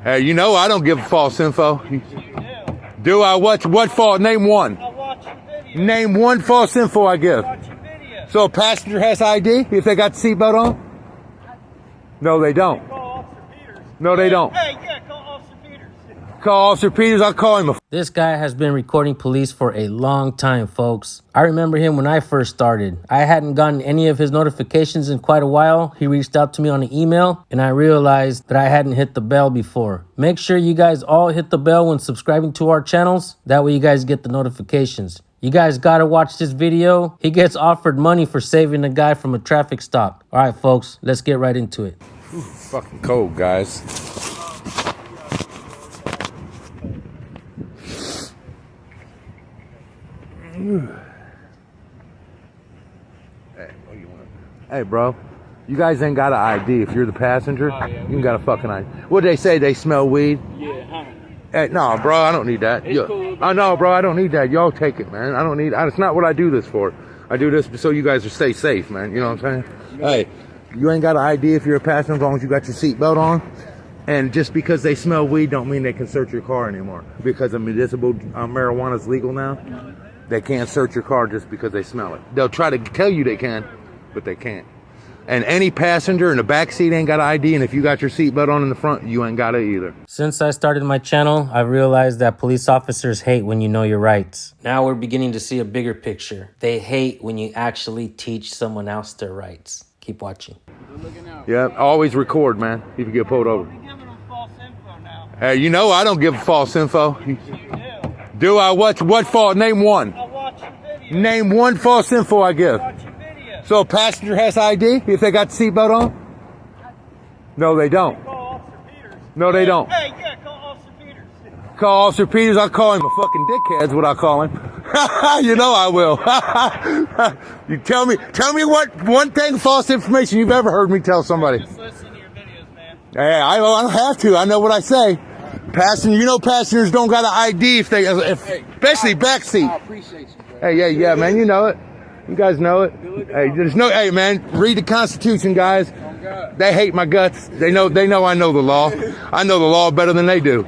Hey, you know I don't give false info. You do. Do I? What fault? Name one. I watch your video. Name one false info I give. Watch your video. So a passenger has ID if they got the seatbelt on? No, they don't. Call Officer Peters. No, they don't. Hey, yeah, call Officer Peters. Call Officer Peters. I'll call him. This guy has been recording police for a long time, folks. I remember him when I first started. I hadn't gotten any of his notifications in quite a while. He reached out to me on an email, and I realized that I hadn't hit the bell before. Make sure you guys all hit the bell when subscribing to our channels. That way you guys get the notifications. You guys gotta watch this video. He gets offered money for saving a guy from a traffic stop. All right, folks, let's get right into it. Fucking cold, guys. Hey, bro, you guys ain't got an ID. If you're the passenger, you ain't got a fucking ID. What they say? They smell weed? Yeah, huh? Hey, no, bro, I don't need that. Cool. I know, bro, I don't need that. Y'all take it, man. I don't need. It's not what I do this for. I do this so you guys will stay safe, man. You know what I'm saying? Hey, you ain't got an ID if you're a passenger as long as you got your seatbelt on. And just because they smell weed don't mean they can search your car anymore. Because municipal marijuana is legal now, they can't search your car just because they smell it. They'll try to tell you they can, but they can't. And any passenger in the back seat ain't got an ID, and if you got your seatbelt on in the front, you ain't got it either. Since I started my channel, I've realized that police officers hate when you know your rights. Now we're beginning to see a bigger picture. They hate when you actually teach someone else their rights. Keep watching. Yeah, always record, man, if you get pulled over. You're giving them false info now. Hey, you know I don't give false info. You do. Do I? What fault? Name one. I watch your video. Name one false info I give. Watch your video. So a passenger has ID if they got the seatbelt on? No, they don't. Call Officer Peters. No, they don't. Hey, yeah, call Officer Peters. Call Officer Peters. I'll call him a fucking dickhead's what I call him. You know I will. You tell me what one thing false information you've ever heard me tell somebody. Just listen to your videos, man. Hey, I don't have to. I know what I say. Passenger, you know passengers don't got an ID especially backseat. I appreciate you, bro. Hey, yeah, man, you know it. You guys know it. Hey, man, read the Constitution, guys. They hate my guts. They know I know the law. I know the law better than they do.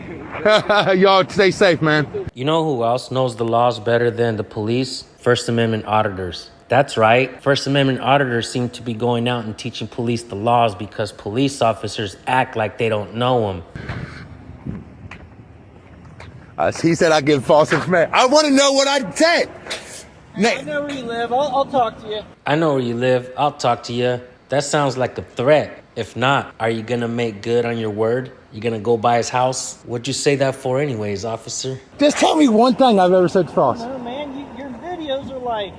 Y'all stay safe, man. You know who else knows the laws better than the police? First Amendment auditors. That's right. First Amendment auditors seem to be going out and teaching police the laws because police officers act like they don't know them. He said I give false information. I want to know what I said. I know where you live. I'll talk to you. I know where you live. I'll talk to you. That sounds like a threat. If not, are you gonna make good on your word? You gonna go by his house? What'd you say that for anyways, officer? Just tell me one thing I've ever said false. No, man, your videos are like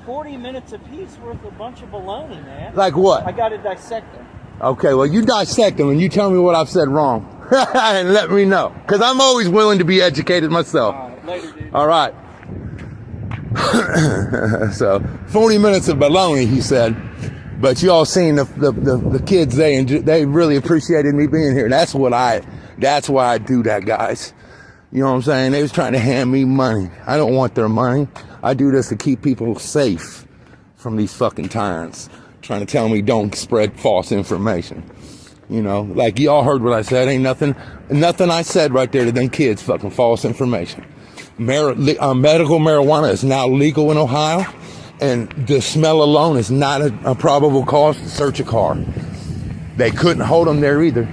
40 minutes a piece worth of a bunch of baloney, man. Like what? I gotta dissect them. Okay, well, you dissect them and you tell me what I've said wrong. And let me know. Because I'm always willing to be educated myself. All right, later, dude. All right. So 40 minutes of baloney, he said. But you all seen the kids, they really appreciated me being here. That's why I do that, guys. You know what I'm saying? They was trying to hand me money. I don't want their money. I do this to keep people safe from these fucking tyrants trying to tell me don't spread false information. You know, like y'all heard what I said. Ain't nothing I said right there to them kids fucking false information. Medical marijuana is now legal in Ohio, and the smell alone is not a probable cause to search a car. They couldn't hold them there either.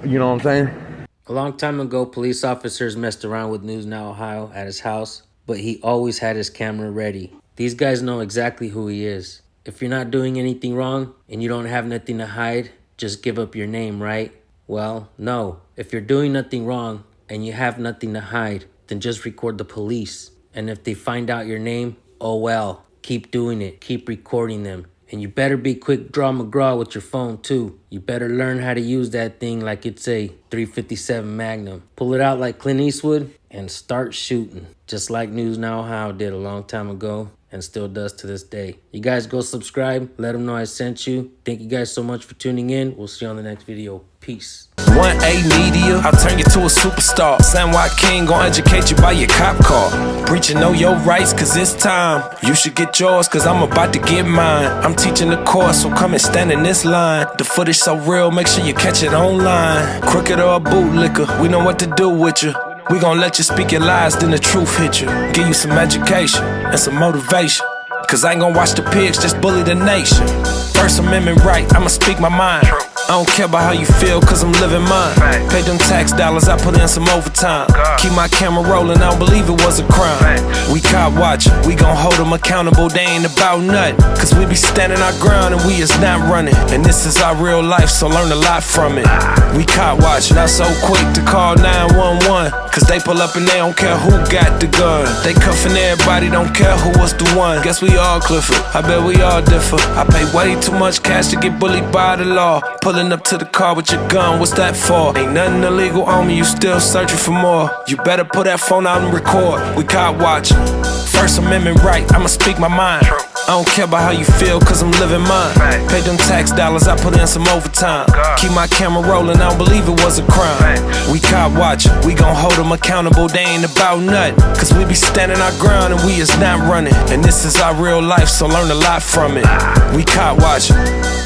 You know what I'm saying? A long time ago, police officers messed around with News Now Ohio at his house, but he always had his camera ready. These guys know exactly who he is. If you're not doing anything wrong and you don't have nothing to hide, just give up your name, right? Well, no. If you're doing nothing wrong and you have nothing to hide, then just record the police. And if they find out your name, oh well. Keep doing it. Keep recording them. And you better be quick draw McGraw with your phone too. You better learn how to use that thing like it's a .357 Magnum. Pull it out like Clint Eastwood and start shooting. Just like News Now Ohio did a long time ago and still does to this day. You guys go subscribe. Let them know I sent you. Thank you guys so much for tuning in. We'll see you on the next video. Peace. 1A Media, I'll turn you to a superstar. San Joaquin gon' educate you by your cop car. Preaching know your rights, cause it's time. You should get yours, cause I'm about to get mine. I'm teaching the course, so come and stand in this line. The footage so real, make sure you catch it online. Crooked or a bootlicker, we know what to do with you. We gon' let you speak your lies, then the truth hit you. Give you some education and some motivation. Cause I ain't gon' watch the pigs just bully the nation. First Amendment right, I'ma speak my mind. I don't care about how you feel, cause I'm living mine. Pay them tax dollars, I put in some overtime. Keep my camera rolling, I don't believe it was a crime. We cop watching, we gon' hold them accountable, they ain't about nothing. Cause we be standing our ground and we is not running. And this is our real life, so learn a lot from it. We cop watching, not so quick to call 911. Cause they pull up and they don't care who got the gun. They cuffing everybody, don't care who was the one. Guess we all Clifford, I bet we all differ. I pay way too much cash to get bullied by the law. Pulling up to the car with your gun, what's that for? Ain't nothing illegal on me, you still searching for more. You better put that phone out and record. We caught watching. First Amendment right, I'ma speak my mind. I don't care about how you feel, cause I'm living mine. Pay them tax dollars, I put in some overtime. Keep my camera rolling, I don't believe it was a crime. We caught watching, we gon' hold them accountable, they ain't about nothing. Cause we be standing our ground and we is not running. And this is our real life, so learn a lot from it. We caught watching.